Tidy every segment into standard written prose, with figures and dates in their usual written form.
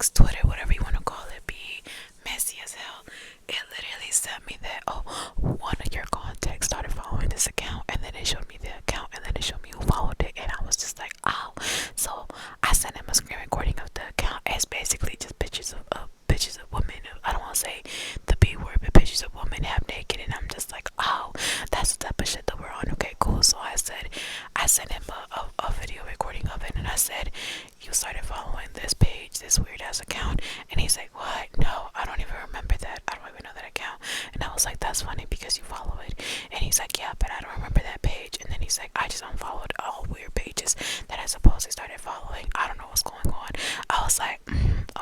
X, Twitter, whatever you want to call it, be messy as hell. It literally sent me that, oh, one of your contacts started following this account, and then it showed me the account, and then it showed me who followed it, and I was just like, oh. So I sent him a screen recording of the account. It's basically just pictures of women. I don't want to say the B word, but pictures of women half naked, and I'm just like, oh, that's the type of shit that we're on. Okay, cool. So I sent him a video recording of it, and I said, you started following this page, this weird ass account, and he's like, what? No, I don't even remember that. I don't even know that account. And I was like, that's funny because you follow it. And he's like, yeah, but I don't remember that page. And then he's like, I just unfollowed all weird pages that I supposedly started following. I don't know what's going on. I was like,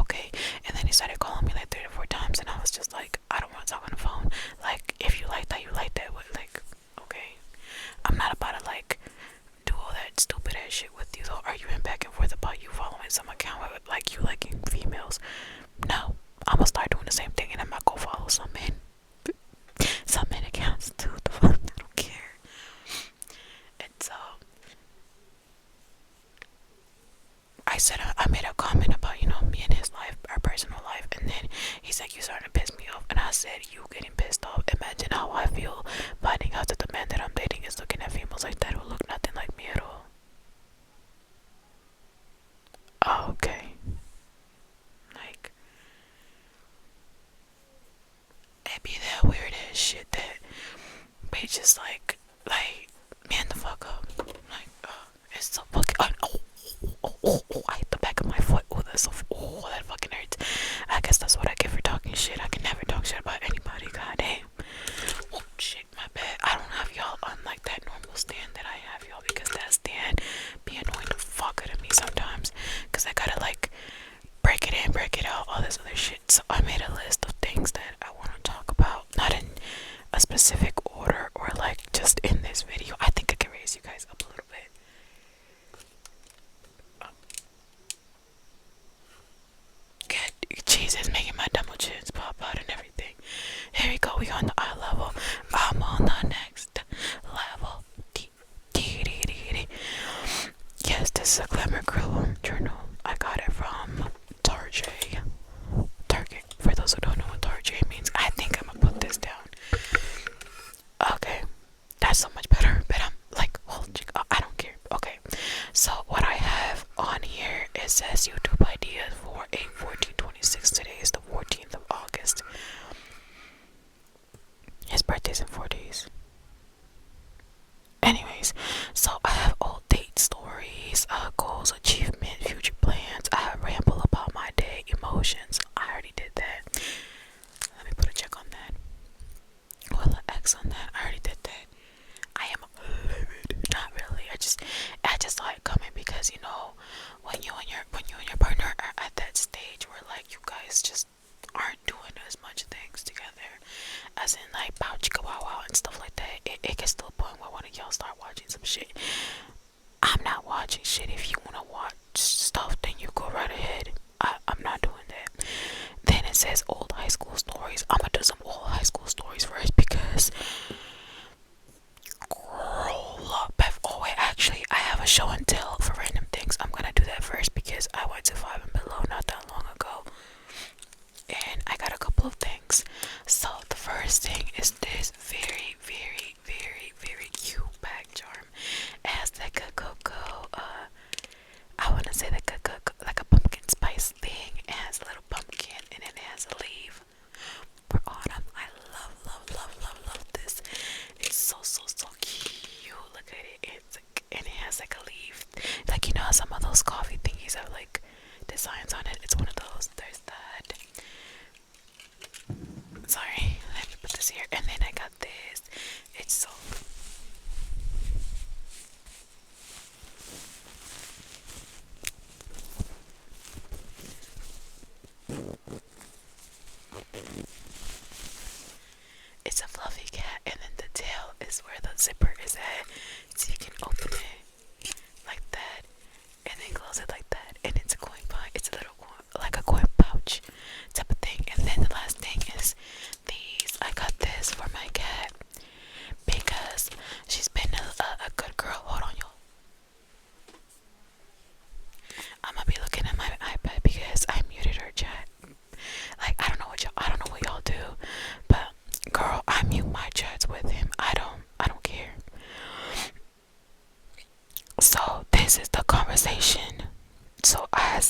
okay. And then he started calling me like 3 to 4 times, and I was just like, I don't want to talk on the phone. Like, if you like that, you like that. But like, okay, I'm not about to like do all that stupid ass shit with you. Though, arguing back and forth about you following some account with like you liking females. No, I'm gonna start doing the same thing, and I'm not gonna follow some men accounts too. The fuck, I don't care. And so I said I made a comment about, you know, me and his life, our personal life, and then he's like, you starting to piss me off. And I said, you getting pissed off, imagine how I feel finding out that the man that I'm dating is looking at females like that who look nothing like me at all. Oh, okay. Like, it be that weird ass shit that we just like, man the fuck up. Like, it's so fucking, I hit the back of my foot. Oh, that's so, oh, that fucking hurts. I guess that's what I get for talking shit. I can never talk shit about anybody, goddamn. Oh, shit, my bad. I don't have y'all on like that normal stand that I have y'all, because that stand be annoying the fuck out of me sometimes. Cause I gotta like break it in, break it out, all this other shit. So I made a list of things that I want to talk about, not in a specific order or like just in this video. I think I can raise you guys up a little bit. Good. Jesus, making my double chins pop out and everything. Here we go. We on the eye level. I'm on the next level. Yes, this is a Glamour Grill journal. I got it from Target. For those who don't know what Target means, I think I'm gonna put this down. Okay, that's so much better. But I'm like, holy shit, I don't care. Okay, so what I have on here, it says YouTube ideas for 8/14/26. Today is the 14th of August. His birthday's in 4 days. Anyways, so I have old date stories, goals, achievement, future plans. I have ramble about my day, emotions. I already did that. Let me put a check on that. Well, an X on that. I already did that. I am livid. Not really. I just saw it coming because, you know, when you and your partner are at that stage where like you guys just aren't doing as much things together, as in like pow chicka wow wow and stuff like that, it gets to a point where one of y'all start watching some shit. I'm not watching shit. If you wanna watch stuff, then you go right ahead. I'm not doing that. Then it says old high school stories. I'm gonna do some old high school stories first because oh wait, actually I have a show and tell for random things. I'm gonna do that first because I went to 5 and Below not that long ago, and I got a couple of things. So the first thing is this very, very, very, very cute bag charm. It has like a cocoa, I want to say like a pumpkin spice thing. It has a little pumpkin and then it has a leaf for autumn. I love this. It's so cute. Look at it. It's like, and it has like a leaf. Like, you know how some of those coffee thingies have like designs on it. It's one of those. There's that. Sorry, let me put this here. And then I got this. It's so it's a fluffy cat, and then the tail is where the zipper is at, so you can open it like that, and then close it like that, and it's a coin pouch. It's a little like a coin pouch type of thing. And then the last thing is these. I got this for my cat because she's been a good girl. Hold on, y'all. I'm gonna be looking at my iPad because I muted her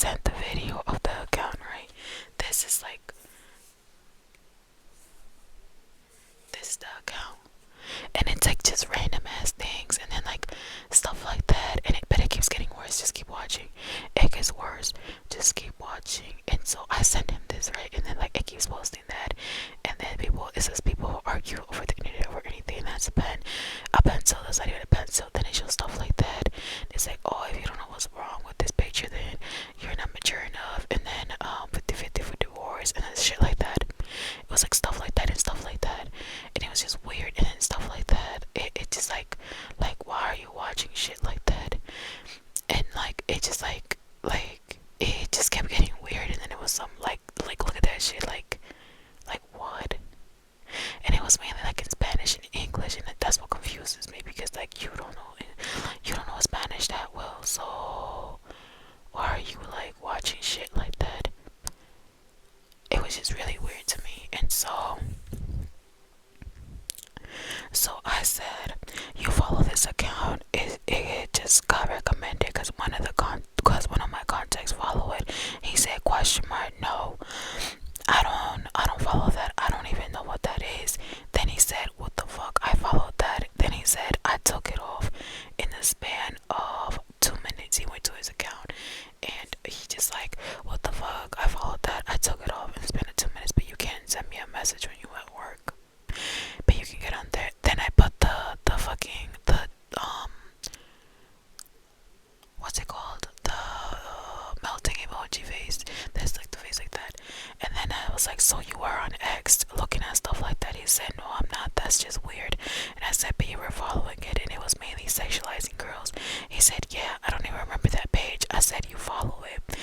sent the video of the account, right? This is like, this is the account. And it's like just random ass things and then like stuff like that. And but it keeps getting worse. Just keep watching. It gets worse. Just keep watching. And so I sent him this, right? And then like it keeps posting that. And then it says people argue over the internet over anything. That's a pencil. That's not even a pencil. Then it shows stuff like that. It's like, oh, if you don't know what's wrong with this picture, then you're not mature enough. And then 50-50 for divorce and then shit like that. It was like stuff like that and stuff like that. And it was just weird and then stuff like that. It just like why are you watching shit like that? And like it just like it just kept getting weird. And then it was some like look at that shit, like what? And it was mainly like in Spanish and English, and that's what confuses me because like you don't know Spanish that well, so why are you like watching shit like that? It was just really weird to me. And so I said, you follow this account. It just got recommended because one of my contacts follow it. He said question mark, no, I don't follow that. I don't even know what that is. Then he said, what the fuck? I followed that. Then he said I took it off in the span of 2 minutes. He went to his account and he just like, what the fuck? I followed that. I took it off in the span of 2 minutes, but you can't send me a message when you at work. But you can get on there. Then I put the fucking what's it called? The melting emoji face. There's like the face like that. And then I was like, so you are on X looking at stuff like that? He said, no, I'm not. That's just weird. And I said, but you were following it and it was mainly sexualizing girls. He said, yeah, I don't even remember that page. I said, you follow it.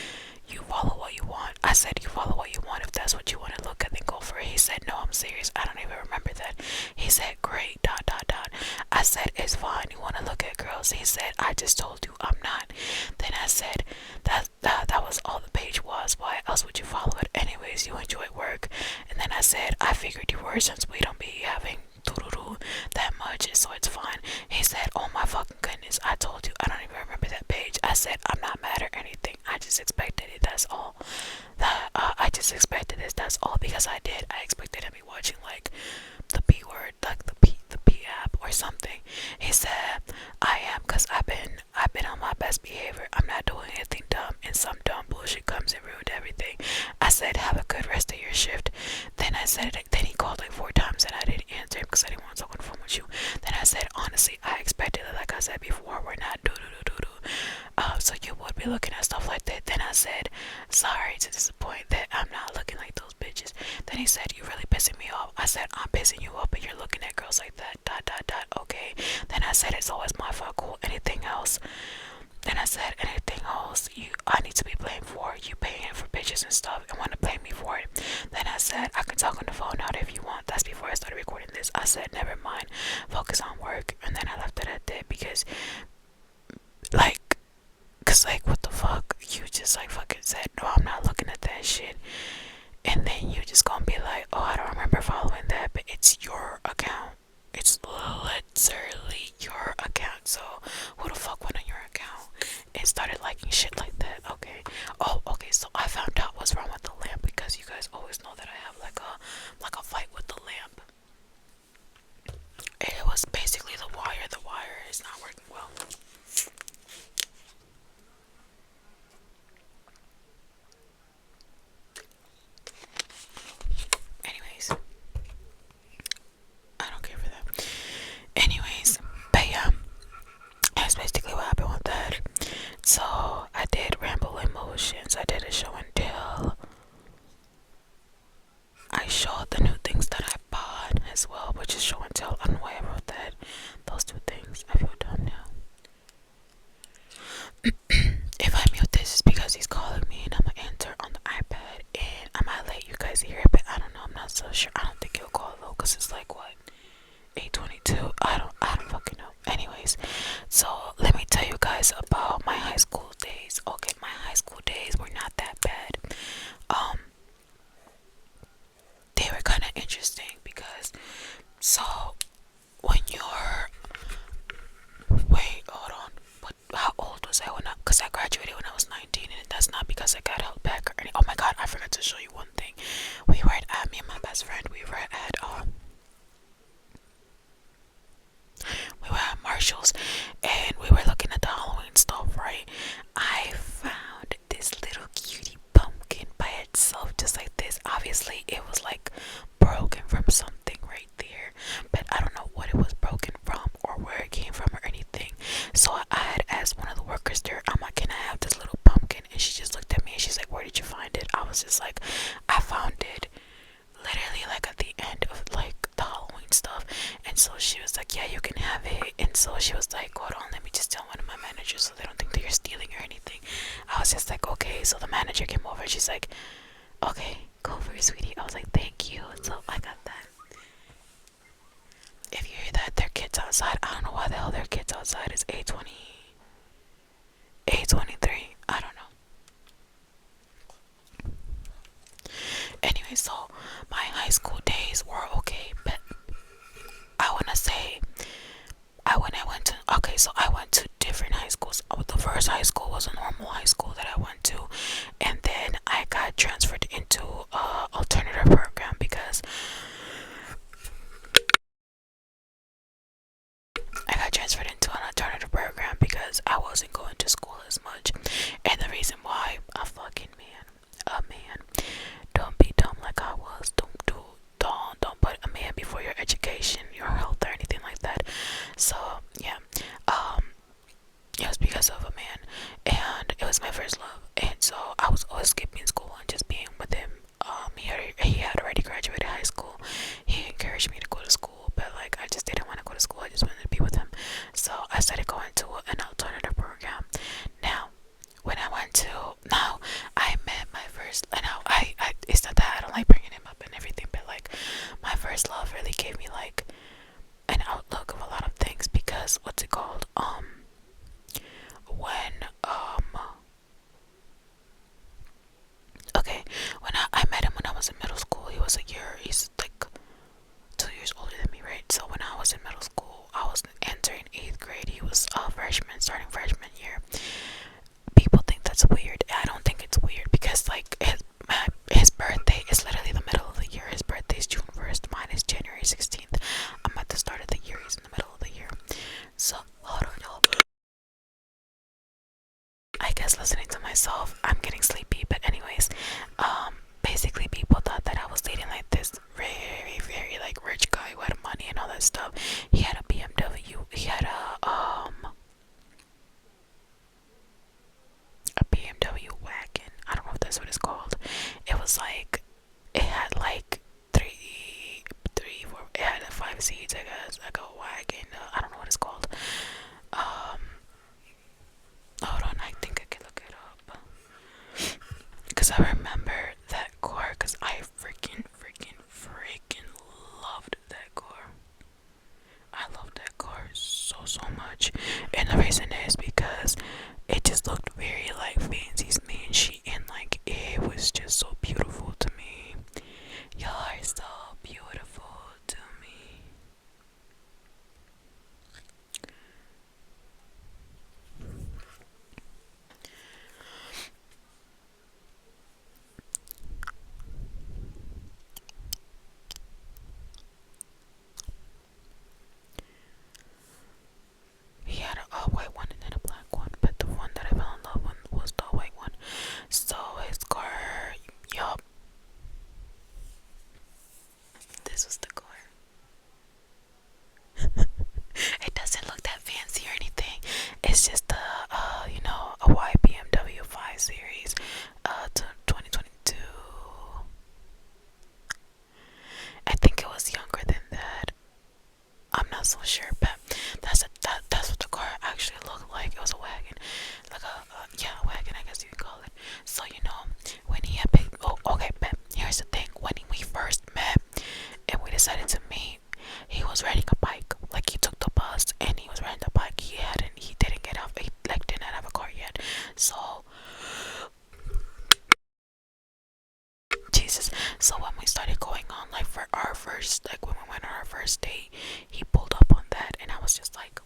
You follow what you want. I said, you follow what you want. If that's what you want to look at, then go for it. He said, no, I'm serious. I don't even remember that. He said, great, dot, dot, dot. I said, it's fine. You want to look at girls? He said, I just told you I'm not. Then I said, that was all the page was. Why else would you follow it? Anyways, you enjoy work. And then I said, I figured you were since we don't be having that much, so it's fine. He said, oh my fucking goodness, I told you I don't even remember that page. I said, I'm not mad or anything. I just expected it. That's all. I just expected this. That's all because I expected him to be watching like the B word, like the P app or something. He said, I am, because I've been on my best behavior. I'm not doing anything dumb, and some dumb bullshit comes and ruined everything. I said, have a good rest of your shift. Then I said, then he called like 4 times and I didn't answer him because I didn't want to talk on the phone with you. Then I said, honestly, I expected it. Like I said before, we're not so you would be looking at stuff like that. Then I said, sorry to disappoint that I'm not looking like those bitches. Then he said, you really pissing me off. I said, I'm pissing you off, but you're looking at girls like that, dot, dot, dot, okay. Then I said, it's always my fault, cool. Anything else? Then I said, anything else I need to be blamed for? You paying for bitches and stuff and want to blame me for it. Then I said, I can talk on the phone now if you want. That's before I started recording this. I said, never mind, focus on work. And then I left it at that because like what the fuck, you just like fucking said, no, I'm not looking at that shit. And then you just gonna be like, oh, I don't remember following that, but it's your account. It's literally your account. So who the fuck went on your account and started liking shit like that? Okay. Oh, okay. So I found out what's wrong that got held back or any. Oh my god, I forgot to show you one thing. We were at me and my best friend. We were at Marshall's and we were looking at the Halloween stuff, right? I found this little cutie pumpkin by itself, just like this. Obviously, it was like broken from something right there, but I don't know what it was broken from or where it came from or anything. So I had asked one of the workers there, I'm like, can I have this little pumpkin? And she just looked at me and she's like, where did you find it? I was just like, I found it literally like at the end of like the Halloween stuff. And so she was like, yeah, you can have it. And so she was like, hold on, let me just tell one of my managers so they don't think that you're stealing or anything. I was just like, okay. So the manager came over and she's like, okay, go for it, sweetie. I was like, thank you. So I got that. If you hear that their kids outside, I don't know why the hell their kids outside. It's 8:20, 8:23. I don't know. Anyway, so my high school days were okay, but I wanna say when I went to, okay, so I went to different high schools. The first high school was a normal high school that I went to, and then I got transferred into alternative program because I wasn't going to school as much. And the reason why, a fucking man, a man, don't be dumb like I was. Don't put a man before your education, your health, or anything like that. So yeah, it was because of a man, and it was my first love, and so I was always skipping school and just being with him. He had already graduated high school. He encouraged me to go to school, but like I just didn't want to go to school. I just wanted to be with him. So I started going to an alternative program. Now, when I went to now, I met my first. Now I it's not that I don't like bringing him up and everything, but like my first love really gave me like an outlook of a lot of things because what's it called? When okay, when I met him when I was in middle school, he's like 2 years older than me, right? So when I was in middle school, I was entering 8th grade. He was a freshman, starting freshman year. People think that's weird. I don't think it's weird because like his birthday is literally the middle of the year. His birthday is June 1st. Mine is January 16th. I'm at the start of the year. He's in the middle of the year. So hold on, y'all. I guess listening to myself, I'm getting sleepy. But anyways, basically people thought that I was dating like this very like rich guy who had money and all that stuff. He had a BMW. He had a BMW wagon. I don't know if that's what it's called. It was like it had like three, four. It had 5 seats, I guess, like a wagon. I don't know what it's called. Hold on, I think I can look it up. Cause I remember that car. Cause I freaking loved that car. I loved that car so much, and the reason is because it just looked very like fancy smancy, and like it was just so beautiful to me. Y'all are so beautiful to me. He had a white one and then a black one, but the one that I fell in love with was the white one. So his car, yup, this was the car. It doesn't look that fancy or anything. It's just a white BMW 5 Series, to 2022. I think it was younger than that. I'm not so sure, but that's what the car actually looked like. It was a wagon, like a wagon, I guess you can call it. So when he had picked. Oh, okay, but here's the thing: when we first met and we decided to meet, he was riding a bike. Like he took the bus and he was riding the bike. He didn't get off. He like did not have a car yet. So Jesus. So when we started going on like for our first, like when we went on our first date, he pulled up on that, and I was just like,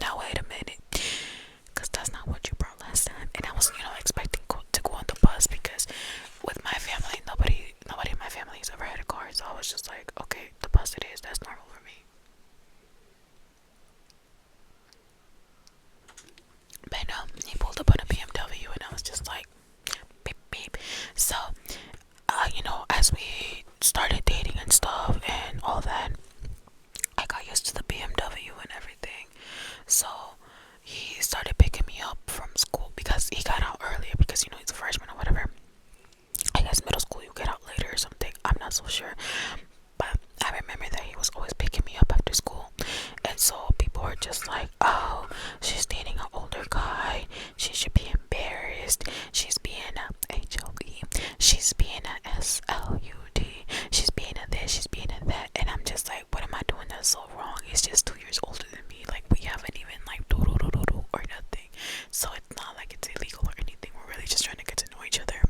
now wait a minute, cause that's not what you brought last almost done, and I was, expecting to go on the bus because with my family, nobody in my family has ever had a car, so I was just like, okay, the bus it is. That's normal for me. But no, he pulled up on a BMW, and I was just like, beep beep. So, as we started dating and stuff and all that, I got used to the BMW and everything. So he started picking me up from school because he got out earlier because he's a freshman or whatever. I guess middle school you get out later or something. I'm not so sure. But I remember that he was always picking me up after school. And so people were just like, oh, she's dating an older guy. She should be embarrassed. She's being a HOE. She's being a SLUD. She's being a this. She's being a that. And I'm just like, what am I doing that's so wrong? He's just 2 years older than me. Like, we haven't even, like, do or nothing. So it's not like it's illegal or anything. We're really just trying to get to know each other.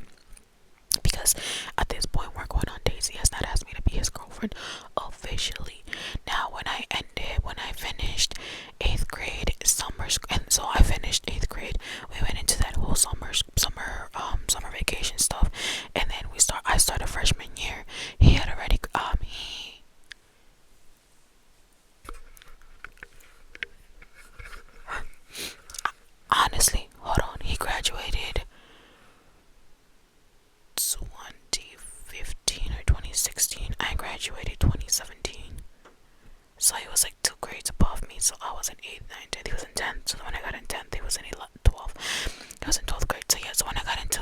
Because at this point we're going on dates. He has not asked me to be his girlfriend officially. Now when I finished 8th grade summer and so I finished 8th grade, we went into that whole summer vacation stuff, and then I started freshman year. He had already he honestly, hold on, he graduated 2015 or 2016. I graduated 2017. So he was like 2 grades above me. So I was in 8th, 9th, 10th. He was in 10th. So when I got in 10th, he was in 12th. He was in 12th grade. So yeah, so when I got into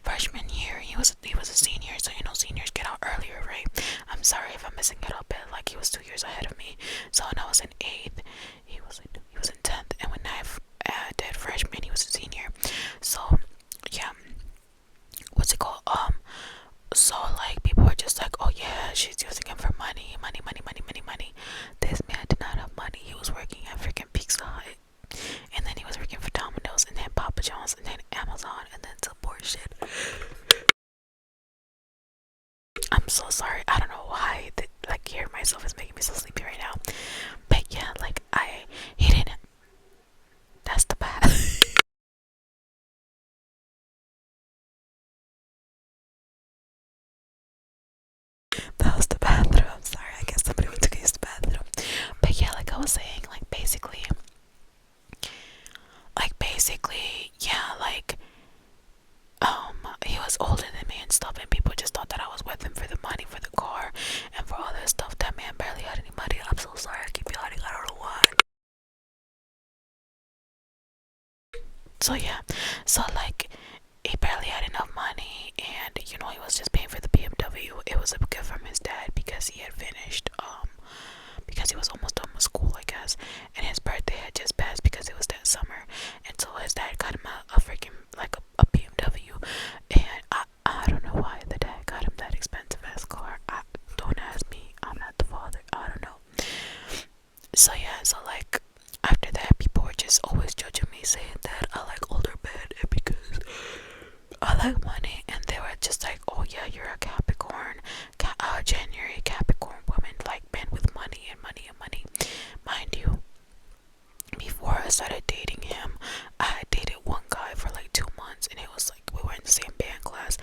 freshman year, he was a senior. So seniors get out earlier, right? I'm sorry if I'm messing it up, but like he was 2 years ahead of me. So when I was in 8th, he was in 10th. And when I did freshman, he was a senior. So yeah, what's it called? So like people were just like, oh yeah, she's using him for money. This man did not have money. He was working at freaking Pizza Hut, and then he was working for Domino's, and then Papa John's, and then Amazon, and then some bullshit. I'm so sorry. I don't know why like hearing myself is making me so sleepy right now. But yeah, like he didn't. That's the bad. That was the bathroom. I'm sorry. I guess somebody went to use the bathroom. But yeah, like I was saying, basically, yeah, like he was older than me and stuff, and people just thought that I was with him for the money, for the car, and for all that stuff. That man barely had any money. I'm so sorry. I keep yelling. I don't know why. So yeah, so like he barely had enough money, and he was just paying for the BMW. It was a gift from his dad because he had finished because he was almost done with school, I guess, and his birthday had just passed because it was that summer, and so his dad got him a freaking like a BMW, and I don't know why the dad got him that expensive ass car. Don't ask me, I'm not the father. I don't know. So yeah, so like after that, people were just always judging me, saying that I like older men because I like money, and they were just like, oh yeah, you're a Capricorn, January Capricorn woman, like men with money and money and money. Mind you, before I started dating him, I dated one guy for like 2 months, and it was like we were in the same band class,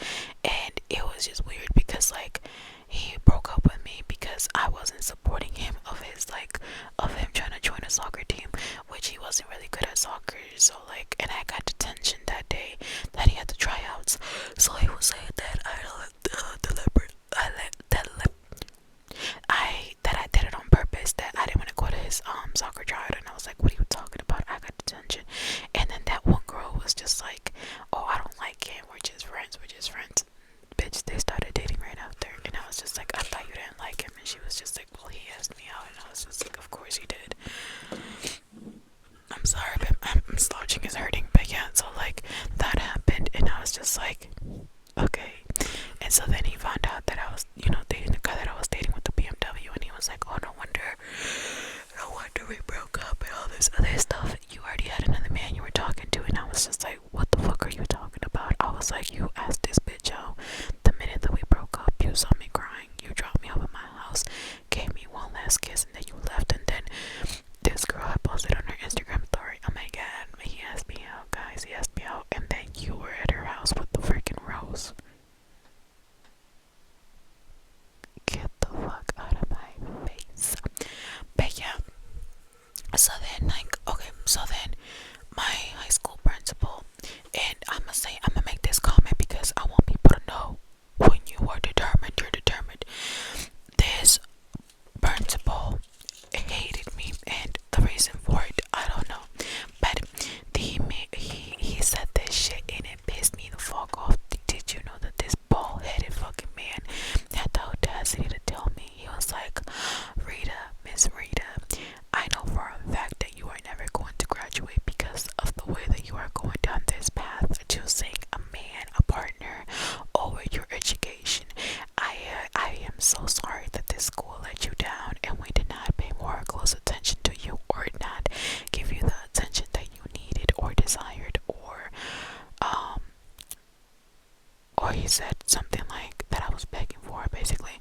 and it was just weird because like he broke up with me because I wasn't supporting him of him trying to join a soccer team, which he wasn't really good at soccer. So like, and I got detention that day that he had the tryouts. So he was saying that I did it on purpose, that I didn't want to go to his soccer tryout, and I was like, what are you talking about? I got detention. And then that one girl was just like, oh, I don't like him, we're just friends. Bitch, they started dating right after, and I was just like, I thought you didn't like him. And she was just like, well, he asked me out, and I was just like, of course he did. I'm sorry, but my slouching is hurting. But yeah, so like that happened, and I was just like, okay. And so then he found out that I was, dating the guy that I was dating with the BMW, and he was like, oh, no wonder we broke up and all this other stuff. You already had another man you were talking to. And I was just like, what the fuck are you talking about? I was like, you asked this bitch out the minute that we broke up. You saw me crying, you dropped me off at my house, gave me one last kiss, and then you left. And then this girl had posted on her Instagram story, oh my god, he asked me out, guys, he asked me out or he said something like that I was begging for, basically.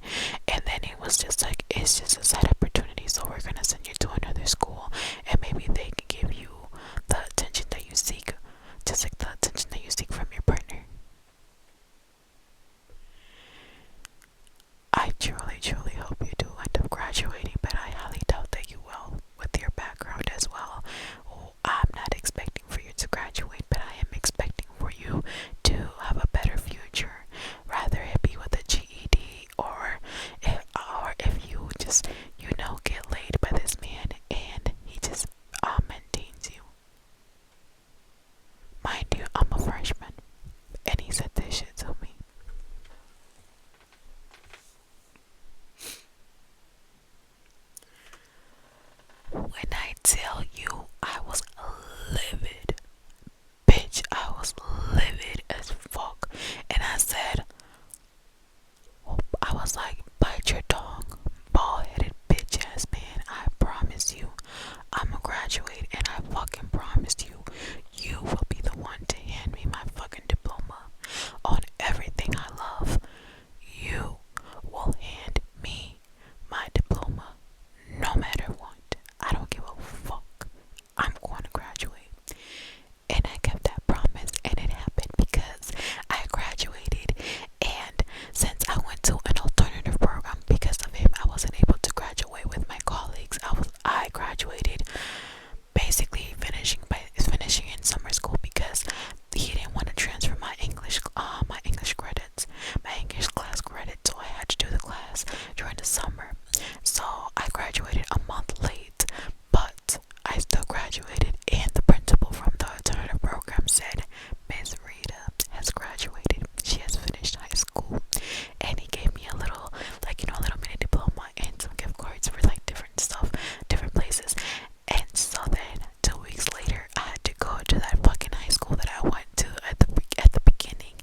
And then he was just like, it's just a side opportunity, so we're gonna send you to another school, and maybe they can give you the attention that you seek, just like the attention that you seek from your partner. I truly, truly hope you do end up graduating, but I highly doubt that you will with your background as well. Oh, I'm not expecting for you to graduate, but I am expecting for you to have a better future. Rather it be with a GED, or if you just, get laid by this man and he just maintains you. Mind you, I'm a freshman, and he said this shit to me. When I tell you I was livid, bitch, I was livid as fuck. And I said, I was like, bite your tongue, bald headed bitch ass man. I promise you, I'ma graduate, and I fucking promised you, you will be the one to hand me my fucking diploma on everything I love. You will hand me my diploma no matter what. I don't give a fuck. I'm going to graduate. And I kept that promise, and it happened because I graduated. And since I went to an alternative program because of him, I wasn't able to graduate with my colleagues. I graduated basically finishing in summer school because he didn't want to transfer my English credits, my English class credits, so I had to do the class during the summer. So I graduated a month late, but I still graduated, and the principal from the alternative program said, Miss Rita has graduated. She has finished high school. And he gave me a little, a little mini diploma and some gift cards for like different stuff, different places. And so then 2 weeks later, I had to go to that fucking high school that I went to at the beginning.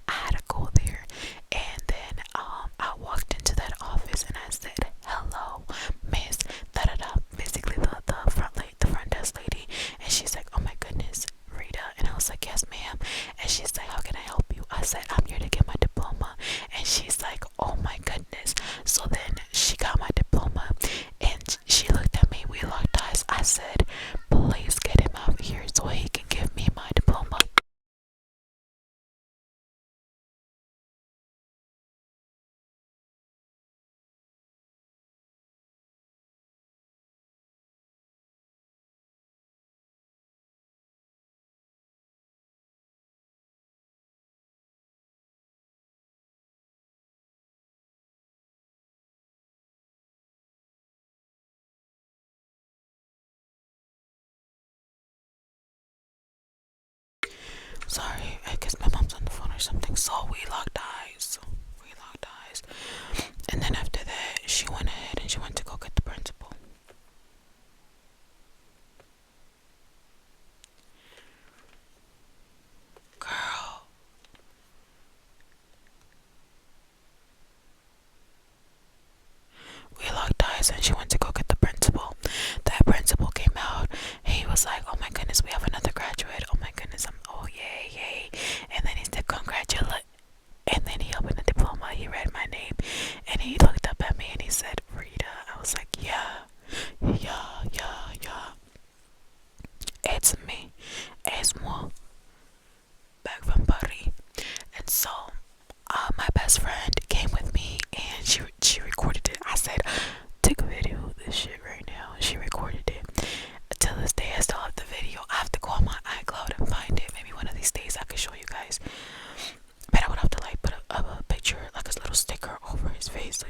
I had to go there, and then I walked into that office and I said, "Hello, Miss da da da," basically the front desk lady, and she's like, "Oh my goodness, Rita," and I was like, "Yes, ma'am," and she's like, "How can I help you?" I said, "I'm here to get my diploma," and she's like, "Oh my goodness." So then she got my diploma, and she looked at me. We locked eyes. I said, "Please get him out here so he can give me my diploma." Sorry, I guess my mom's on the phone or something. So we locked eyes. We locked eyes. And then after that, she went ahead and she went to go get the principal. Girl. We locked eyes and she went to go get the principal. That principal came out. He was like, "Oh my goodness, we have another graduate. Oh my goodness, oh yay, yay." And then he said, "Congratulate." And then he opened the diploma. He read my name and he looked up at me and he said, "Rita." I was like, "Yeah, yeah, yeah, yeah. It's me. It's moi. Back from Paris." And so my best friend came with me and she recorded it. I said, "Take a video of this shit right now." She recorded it. To this day, I still have the video. I have to go on my iCloud and find it. Maybe one of these days I can show you guys. But I would have to like put a picture, like a little sticker over his face, so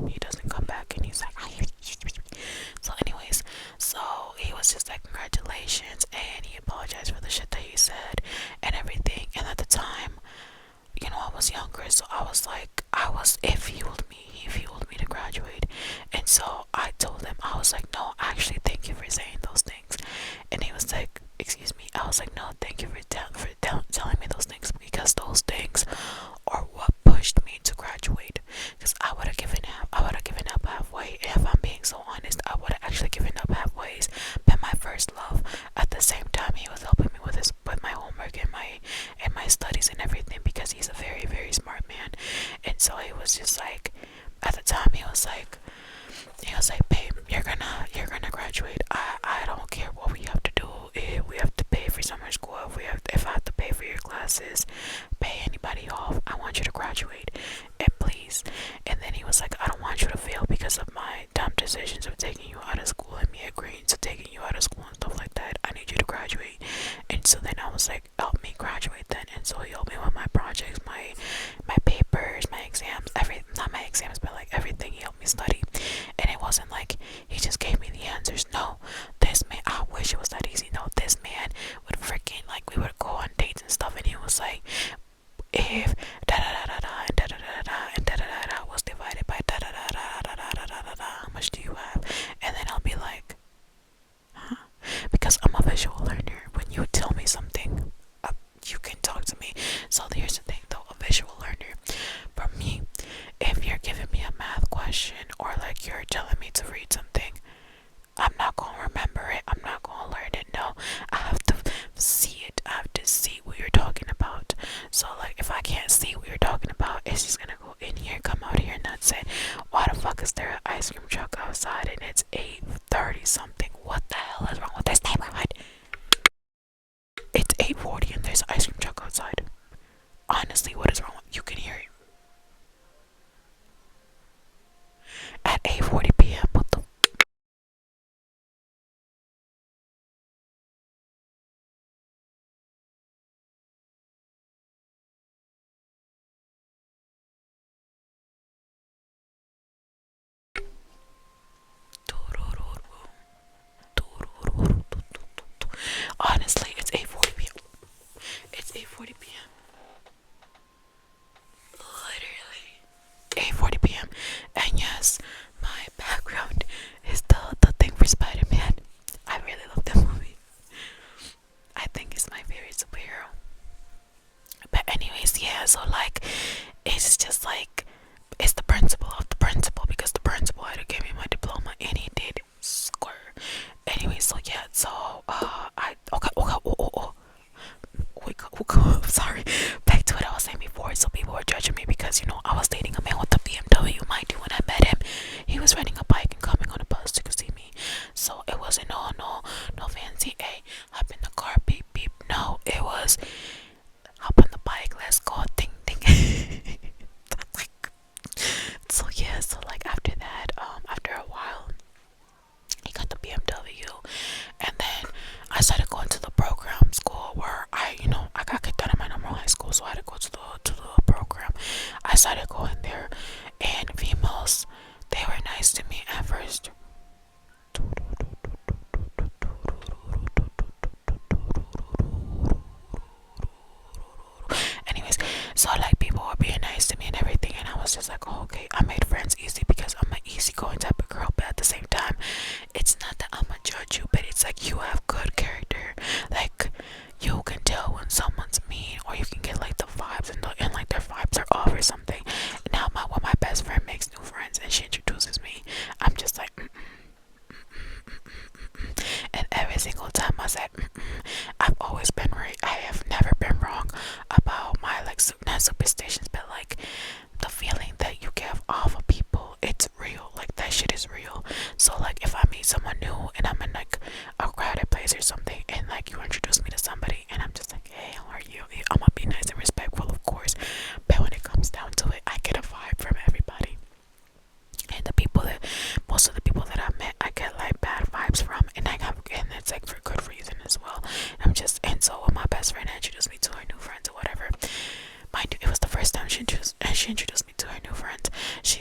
he doesn't come back and he's like, so anyways, so he was just like, "Congratulations," and he apologized for the shit that he said and everything. And at the time, I was younger, so it fueled me. He fueled me to graduate. And so I told him, I was like, "No, actually, thank you for saying those things." And he was like, "Excuse me." I was like, "No, thank you for telling me those things, because those things are what pushed me to graduate. Because I would have given up halfway. If I'm being so honest, I would have actually given up halfway. But my first love, at the same time, he was helping me with my homework and my studies and everything, because he's a very, very smart so he was just like, at the time he was like, babe, you're gonna graduate. I don't care what we have to do. If we have to pay for summer school, if I have to pay for your classes, pay anybody off, I want you to graduate, and please. And then he was like, I don't want you to fail because of my dumb decisions of taking you out of school and me agreeing to taking you out of school and stuff like that. I need you to graduate. And so then I was like, help me graduate then. And so he helped me with my projects, my papers, my exams, not my exams, but like everything. He helped me study. And it wasn't like he just gave me the answers. No, this man, I wish it was that easy. No, this man would freaking, like, we would go on dates and stuff, and he was like, if da da da da da and da da da da and da da da da was divided by da da da da da da da da da, how much do you have? And then I'll be like, huh? Because I'm a visual learner. When you tell me something, you can talk to me. So here's the thing, though, a visual learner. For me, if you're giving me a math question or like you're telling me to read something, I'm not gonna remember it. I'm not gonna learn it. No, I have to see it. I have to see what you're talking about. So like, if I can't see what you're talking about, it's just gonna go in here, come out here, and that's it. Why the fuck is there an ice cream truck outside and it's 8:30 something? What the hell is wrong with this neighborhood? It's 8:40 and there's an ice cream truck outside. Honestly, what is wrong? You can hear it. At 8:40 p.m. What the? Honestly, it's 8:40 p.m. It's 8:40 p.m. Literally 8:40 p.m. And yes, my background is the thing for Spider-Man. I really love that movie. I think it's my favorite superhero. But anyways, yeah, so like, it's just like, it's the principal of the principal, because the principal had to give me my diploma and he did score. Anyway, so yeah, so I okay, sorry, back to what I was saying before. So people were judging me because, you know, I was dating a man with a BMW. Mind you, when I met him, he was riding a bike and coming on a bus to see me. So it wasn't no fancy, hey, hop in the car, beep beep. No, it was hop on the bike, let's go, ding ding. Like, so yeah, so like after that, after a while, he got the BMW, and then I started going to the program school where I got kicked out of my normal high school, so I had to go to the program. I started going there, and females, they were nice to me at first. Anyways, so like people were being nice to me and everything, and I was just like, oh, okay. I made friends easy because I'm an easygoing type of girl, but at the same time, it's not that I'm gonna judge you, but it's like you have good character. Like, you can tell when someone's mean, or you can get like the vibes, and like their vibes are off or something. Now when my best friend makes new friends and she introduces me, I'm just like, and every single time I said, I've always been right. I have never been wrong about my, like, not superstitions, but like the feeling that you give off of people. It's real. Like, that shit is real. So like, if I meet someone new and I'm in like a crowded place or something, and like you introduce me to somebody and I'm just like, hey, how are you? I'm gonna be nice and respectful, of course. But when it comes down to it, I get a vibe from everybody. And most of the people that I met, I get like bad vibes from, and and it's like for good reason as well. And so when my best friend introduced me to her new friends or whatever, mind you, it was the first time she introduced me to her new friends. She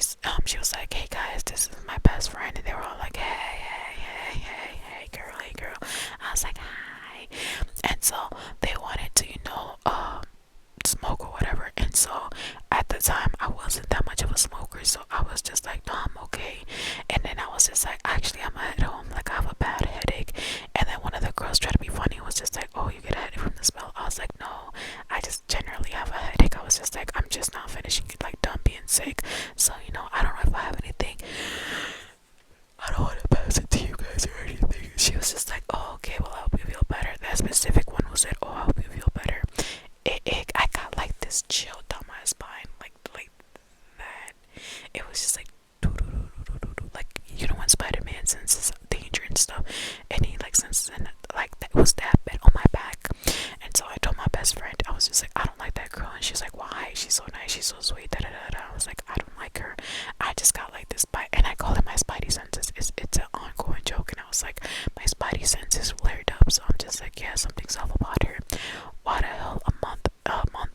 was like, hey guys, this is my best friend, and they were all like, hey girl. I was like, hi, and so they wanted to, smoke or whatever. And so at the time, I wasn't that much of a smoker, so I was just like, no, I'm okay. And then I was just like, actually, I'm at home, like I have a bad headache. And then one of the girls tried to be funny, was just like, oh, you get a headache from the smell? I was like, no, I just generally have a headache. I was just like, I'm just not finishing it, like done being sick. So, I don't know if I have anything. I don't want to pass it to you guys or anything. She was just like, oh, okay, well, I hope you feel better. That specific one was said, oh, I hope you feel better. I got like this chill down my spine, like she's so nice, she's so sweet, da da da da. I was like, I don't like her. I just got like this bite, and I call it my spidey senses. It's an ongoing joke, and I was like, my spidey senses flared up, so I'm just like, yeah, something's off about her. Why the hell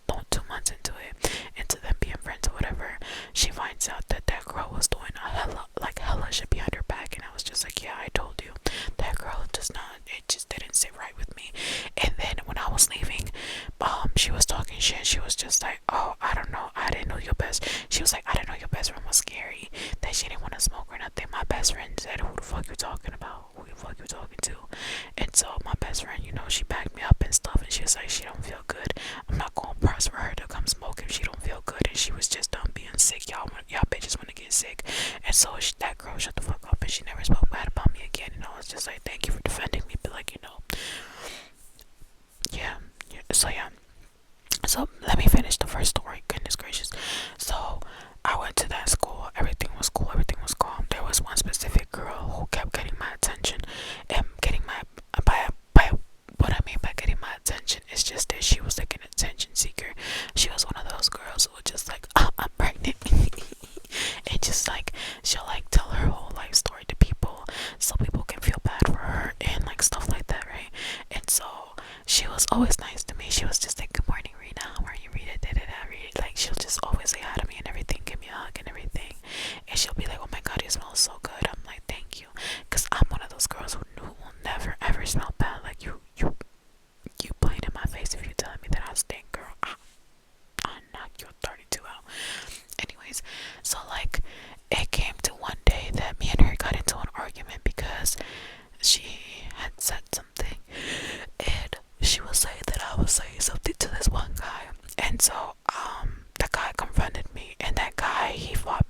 no, 2 months into them being friends or whatever, she finds out that that girl was doing a hella shit behind her back, and I was just like, yeah, I told you, that girl does not, it just didn't sit right with me. And then when I was leaving, she was talking shit. She was just like, oh, I don't know, I didn't know your best. She was like, I didn't know your best friend was scary. That she didn't want to smoke or nothing. My best friend said, who the fuck you talking about? Who the fuck you talking to? And so my best friend, you know, she backed me up and stuff, and she was like, she don't feel good. I'm not gonna press for her to come smoke if she don't feel good. And she was just done being sick. Y'all bitches want to get sick. And so that girl shut the fuck up, and she never spoke bad about me again. And I was just like, thank you for defending me, but like, you know, yeah. So yeah. So let me finish the first story. Goodness gracious. So I went to that school. Everything was cool. Everything was calm. There was one specific girl who kept getting my attention, and getting my by what I mean by getting my attention is just that she was like an attention seeker. She was one of those girls who was just like, oh, I'm pregnant. And just like, she'll like tell her whole life story to people so people can feel bad for her and like stuff like that, right? And so she was always nice to me. She was just like, good morning, Rena, how are you, Rita, da da da, Rita. Like, she'll just always say hi to me and everything, give me a hug and everything. And she'll be like, oh my god, you smell so good. I'm like, thank you, because I'm one of those girls who will never ever smell bad. Like, you playing in my face if you telling me that I stink, girl. I'll knock your 32 out. Anyways, so like, it came to one day that me and her got into an argument because she had said something, and she was saying that I was saying something to this one guy. And so the guy confronted me, and that guy, he fought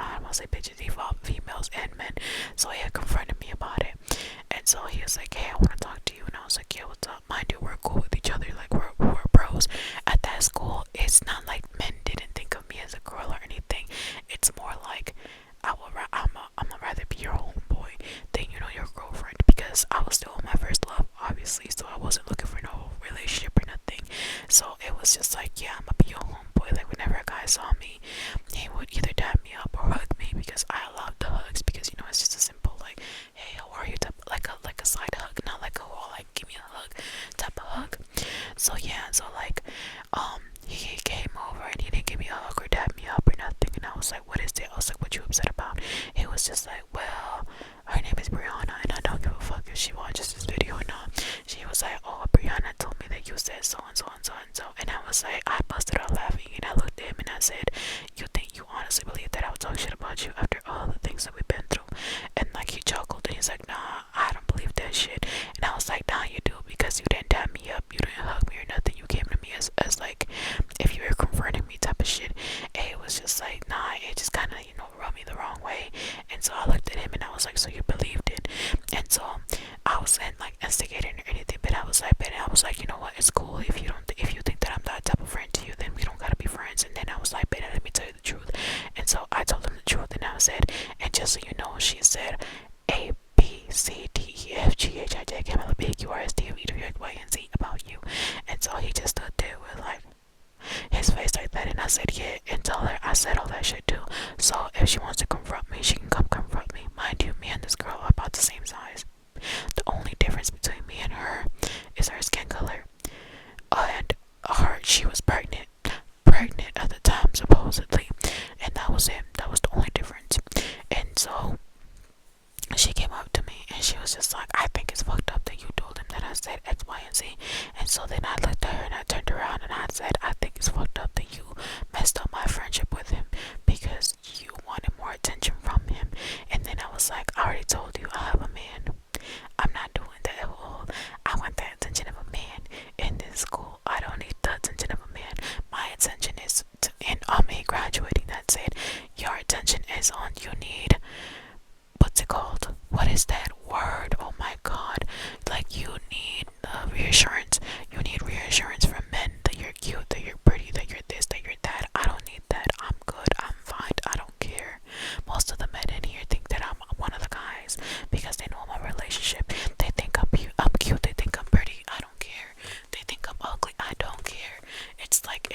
I don't want to say bitches, he fought females and men. So he had confronted me about it, and so he was like, hey, I want to talk to you. And I was like, yeah, what's up? Mind you, we're cool with each other, like we're bros. At that school, it's not like men didn't think of me as a girl or anything. It's more like, I'm gonna rather be your homeboy than, you know, your girlfriend, because I was still my first love, obviously, so I wasn't looking for no relationship or nothing. So it was just like, yeah, I'm gonna be your homeboy. Like, whenever a guy saw me, he would either dap me up or hug me, because I love the hugs, because, you know, it's just a simple like, hey, how are you, type, like a side hug, not like a whole like give me a hug type of hug. So yeah, so like he came over and he didn't give me a hug or dap me up or nothing, and I was like, what is it? I was like, what you upset about? He was just like, well, her name is Brianna, and I don't give a fuck if she watches this video or not. She was like, oh, Brianna told me that you said so and so and so and so. And I was like, I busted out laughing, and I looked at him and I said, you think you honestly believe that I would talk shit about you after all the things that we've been through? And like, he chuckled and he's like, nah, I don't believe that shit. And I was like, nah, you do, because you didn't tap me up, you didn't hug me or nothing. You came to me as like if you were confronting me type of shit. And it was just like, nah, it just kind of, you know, rubbed me the wrong way. And so I looked at him and I was like, so you believed it? And so I wasn't like instigating or anything, but I was like, you know what, it's cool if you think that I'm that type of friend to you, then we don't gotta be friends. And then I was like, but let me tell you the truth. And so I told him the truth, and I said, and just so you know, she said A B C D E F G H I J K L M N O P Q R S T U V W X Y and Z about you. And so he just stood there with like his face like that, and I said, yeah, and tell her I said all that shit too. So if she wants to confront me, she can come confront me. Mind you, me and this girl are about the same size. The only difference between me and her is her skin color. And she was pregnant at the time, supposedly, and that was it. That was the only difference. And so she came up to me and she was just like, I think it's fucked up that you told him that I said X, Y, and Z. And so then I looked at her and I turned around and I said, I think it's fucked up that you messed up my friendship with him,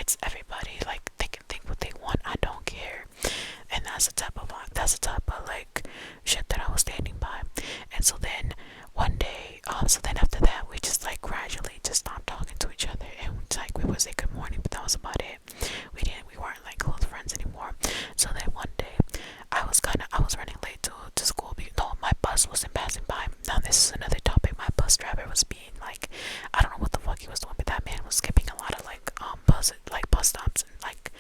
it's everybody. Like they can think what they want. I don't care. And that's the type of like shit that I was standing by. And so then one day, so then after that, we just like gradually just stopped talking to each other, and like we would say good morning, but that was about it. We weren't like close friends anymore. So then one day, I was running late to school. No, my bus wasn't passing by. Now this is another topic. My bus driver was being like, I don't know what the fuck he was doing, but that man was skipping a lot of bus stops and like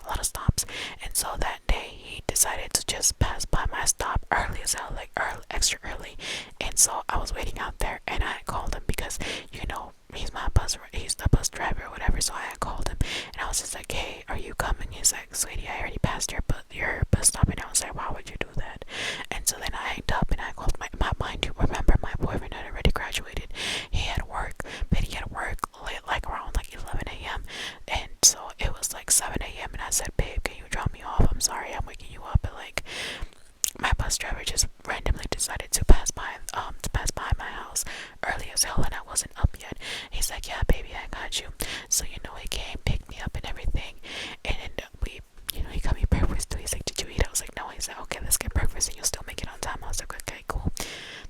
a lot of stops. And so that day he decided to just pass by my stop early as hell, like extra early. And so I was waiting out there, and I called him because he's the bus driver or whatever. So I called him, and I was just like, hey, are you coming? He's like, sweetie, I already passed your bus stop. And I was like, why would you do that? And so then I hanged up, and I called my mind to remember my boyfriend had already graduated. He had work, but he had work late, like around like 11 a.m. And so it was like 7 a.m. and I said, babe, can you drop me off? I'm sorry, I'm waking you up. But like my bus driver just randomly decided to pass by my house early as hell, and I wasn't up yet. He's like, yeah, baby, I got you. So he came, picked me up and everything, and he got me breakfast too. He's like, did you eat? I was like, no. He's like, okay, let's get breakfast and you'll still make it on time. I was like, okay, cool.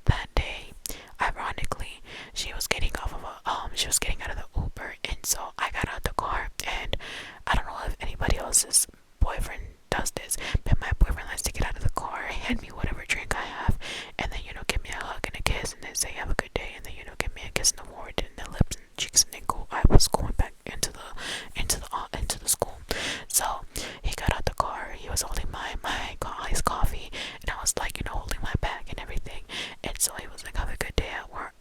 That day, ironically, she was getting out of the Uber, and so I got out the car. And I don't know if anybody else's boyfriend does this, but my boyfriend likes to get out of the car, hand me whatever drink I have, and then give me a hug and a kiss, and then say have a good day, and then give me a kiss in the forehead and the lips and cheeks, and then go. I was going back into the school. So he got out the car. He was holding my iced coffee, and I was like holding my bag and everything. And so he was like, have a good day at work.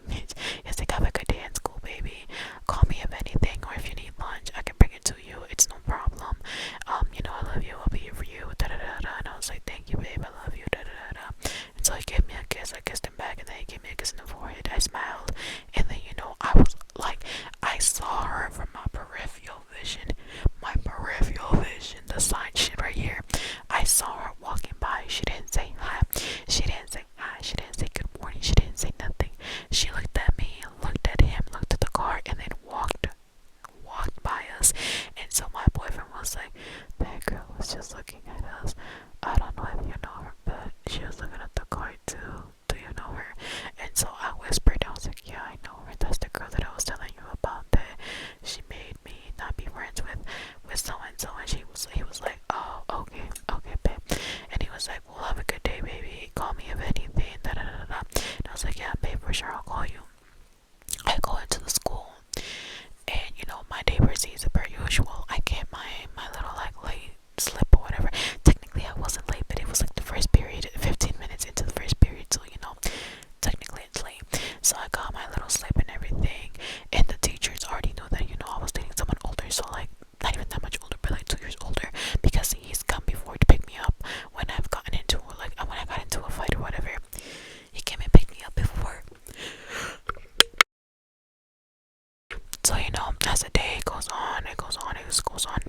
He's like, have a good day in school, baby. Call me if anything, or if you need lunch, I can bring it to you. It's no problem. I love you. I'll be here for you. Da da da da. And I was like, thank you, babe. I love you. Da da da da. And so he gave me a kiss. I kissed him back, and then he gave me a kiss in the forehead. I smiled, and then I was like, I saw her from my peripheral vision. The side shit right here. I saw her walking by. She didn't say hi. She didn't say good morning. She didn't say nothing. She looked at me, looked at him, looked at the car, and then walked by us. And so my boyfriend was like, that girl was just looking at us. I don't know if you know her, but she was looking at the car too. Do you know her? And so I whispered, I was like, yeah, I know her. That's the girl that I was telling you about, that she made me not be friends with so and so. And he was like, oh, okay, babe. And he was like, well, have a good day, baby. Call me if anything. Da da da da. And I was like, yeah, babe, for sure, I'll call you. I go into the school, and my day proceeds per usual. I get my little like late slip or whatever. Technically I wasn't late, but it was like the first period, 15 minutes into the first period, so technically it's late. So I got my little slip and everything, and the teachers already knew that I was dating someone older, so like not even that much older, but like 2 years older, because he's come before to pick me up when I got into a fight or whatever. He came and picked me up before. So as the day goes on,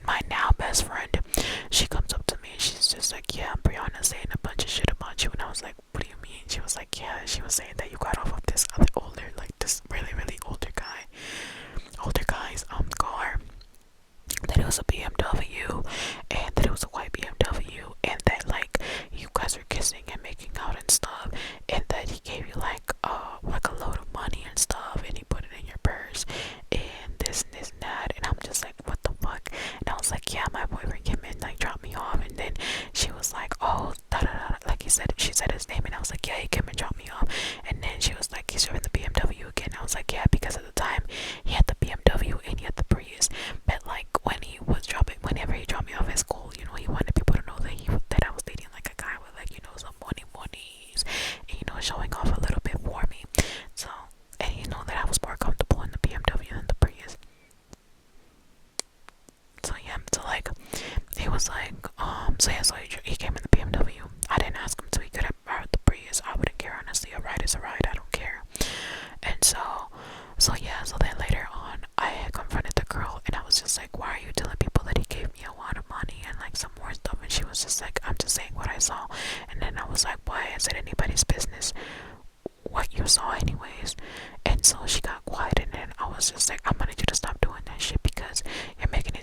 my now best friend, she comes up to me and she's just like, yeah, Brianna's saying a bunch of shit about you. And I was like, what do you mean? She was like, yeah, she was saying that you got off of this this really, really older guy's car, that it was a BMW, and that it was a white BMW, and that like you guys are kissing and making out and stuff, and that he gave you like a load of money and stuff, and he put it in your purse, and this and that. And I'm just like, what the fuck? And I was like, yeah, my boyfriend came in, like dropped me off. And then she was like, oh, da da da, like she said his name, and I was like, yeah, he came and dropped me off. And then she was like, he's driving the BMW again. I was like, yeah, because at the time he had the BMW and he had the Prius, but like whenever he dropped me off at school, he wanted people to know that I was dating like a guy with like some monies, and showing off a little bit for me. So, and that I was more comfortable in the BMW than the Prius. So yeah, so like he was like, so he came in the BMW. I didn't ask him, so he could have borrowed the Prius. I wouldn't care, honestly. A ride is a ride. I don't care. And so then later on, I had confronted the girl, and I was just like, why are you telling people that he gave me a lot of money and like some more stuff? And she was just like, I'm just saying what I saw. And then I was like, why is it anybody's business what you saw anyways? And so she got quiet, and then I was just like, I'm gonna need you to stop doing that shit, because you're making it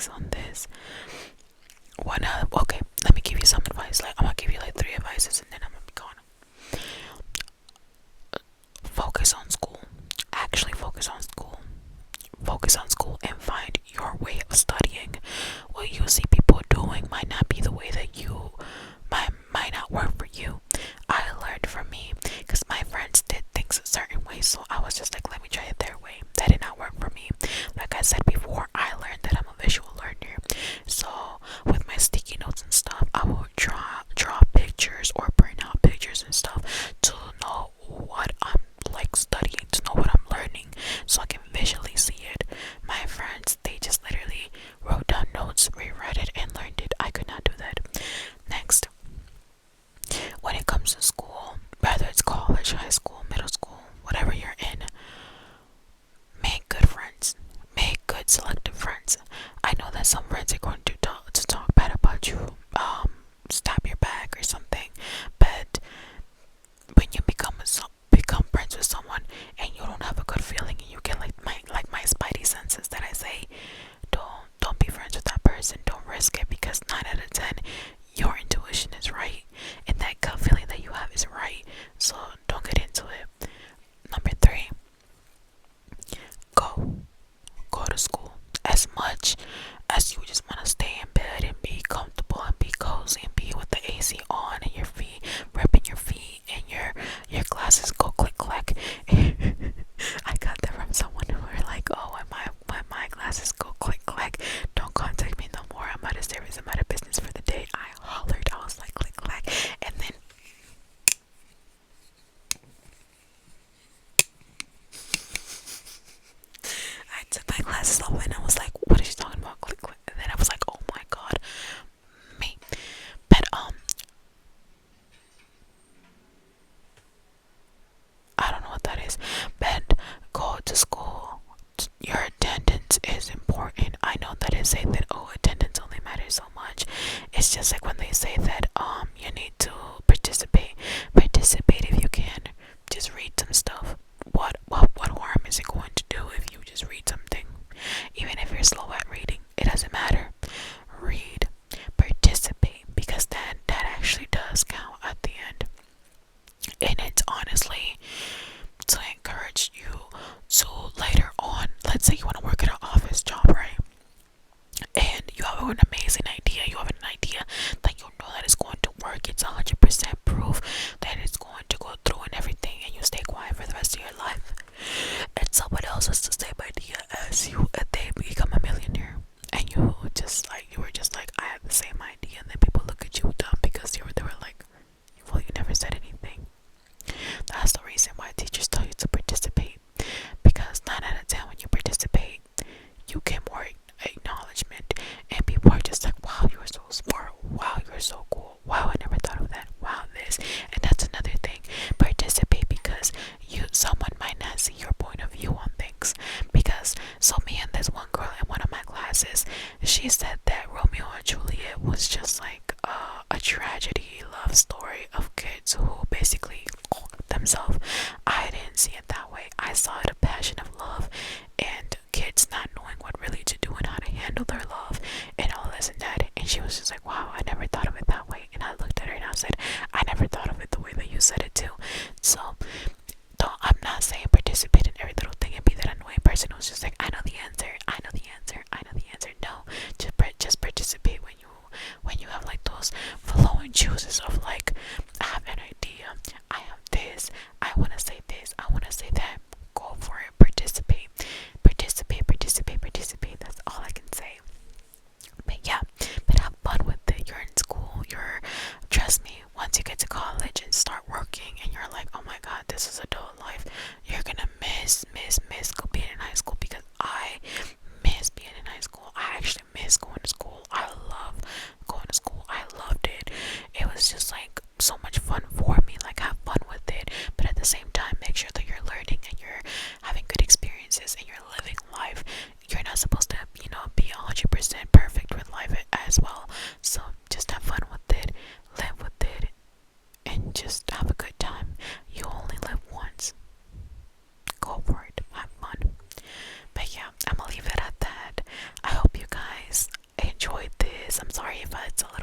advice on this. Okay, let me give you some advice. Like, I'm gonna give you like 3 advices and then I'm gonna be gone. Focus on school. Actually, focus on school. Focus on school and find your way of studying. What you see people doing might not be the way that you might not work for you. I learned from me because my friends did things a certain way, so I was just like, let me try it their way. That did not work for me. Like I said before, I learned that I'm a visual learner. So with my sticky notes and stuff, I will draw pictures or print out pictures and stuff to know what I'm like studying, to know what I'm learning, so I can visually see it. My friends, they just literally wrote down notes, reread it, and learned it. I could not do that. Next, when it comes to school, whether it's college, high school, middle school, whatever you're in, make good friends. Make good selective friends. I know that some friends are going to talk bad about you, stab your back or something, but when you become friends with someone and you don't have a good feeling and you get like my spidey senses that I say, don't be friends with that person. Don't risk it, because 9 out of 10 your intuition is right and that gut feeling that you have is right. So don't get into it. Number 3, go to school. As much as you just want to stay in bed and be comfortable and be cozy and be with the AC on and your feet, rubbing your feet and your glasses go click clack. I got that from someone who were like, oh, when my glasses go click clack, don't contact me no more. I'm out of service. I'm out of business for the day. I hollered. I was like click clack, and then I took my glasses off and I was like, what is she talking about? Click click. And then I was like, oh my god, me. But I don't know what that is. But go to school. Your attendance is important. I know that they say that, oh, attendance only matters so much. It's just like when they say that you need to participate. Participate if you can. Just read some stuff. What harm is it going to do if you just read something? Even if you're slow at reading, it doesn't matter. Read, participate, because that actually does count at the end. And it's honestly to encourage you to later on, let's say you want to work at an office job, right? And you have an amazing idea, you have an idea that you know that it's going to work, it's 100% proof that it's going to go through and everything, and you stay quiet for the rest of your life. And someone else has the same idea as you, and they become a millionaire. And you were just like, I have the same idea, and then people look at you dumb because they were like, well, you never said anything. That's the reason why teachers tell you to participate, because 9 out of 10 when you participate, you get more acknowledgement, and people are just like, wow, you're so smart, wow, you're so cool, wow, I never thought of that, wow, this. And that's another thing, participate, because someone might not see your point of view on things. Because so me and this one girl in one of my classes, she said that Romeo and Juliet was just like a tragedy love story of kids who basically themselves. I didn't see it that way. I saw it a passion of love and kids not knowing what really to do and how to handle their love and all this and that. And she was just like, wow, I never thought of it that way. And I looked at her and I said, I never thought of it the way that you said it too. So I'm not saying participate in every little thing and be that annoying person who's just like, I know the answer, I know the answer, I know the answer. No, just participate when you have like those flowing juices of like, I have an idea, I have this, I want to say this, I want to say that. Go for it. Participate, participate, participate, participate. That's all I can say. But yeah, but have fun with it. You're in school. Trust me, once you get to college and start working and you're like, oh my god, this is adult life, you're gonna miss being in high school, because I miss being in high school. I actually miss going to school. I love going to school. I loved it. It was just like so much fun for me. Like, have fun with it, but at the same time, make sure that you're learning and you're having good experiences and you're living life. You're not supposed to, be 100% perfect with life as well. So just have fun with it, live with it, and just have a good time. You only live once. Go for it. Have fun. But yeah, I'm gonna leave it at that. I hope you guys if it's a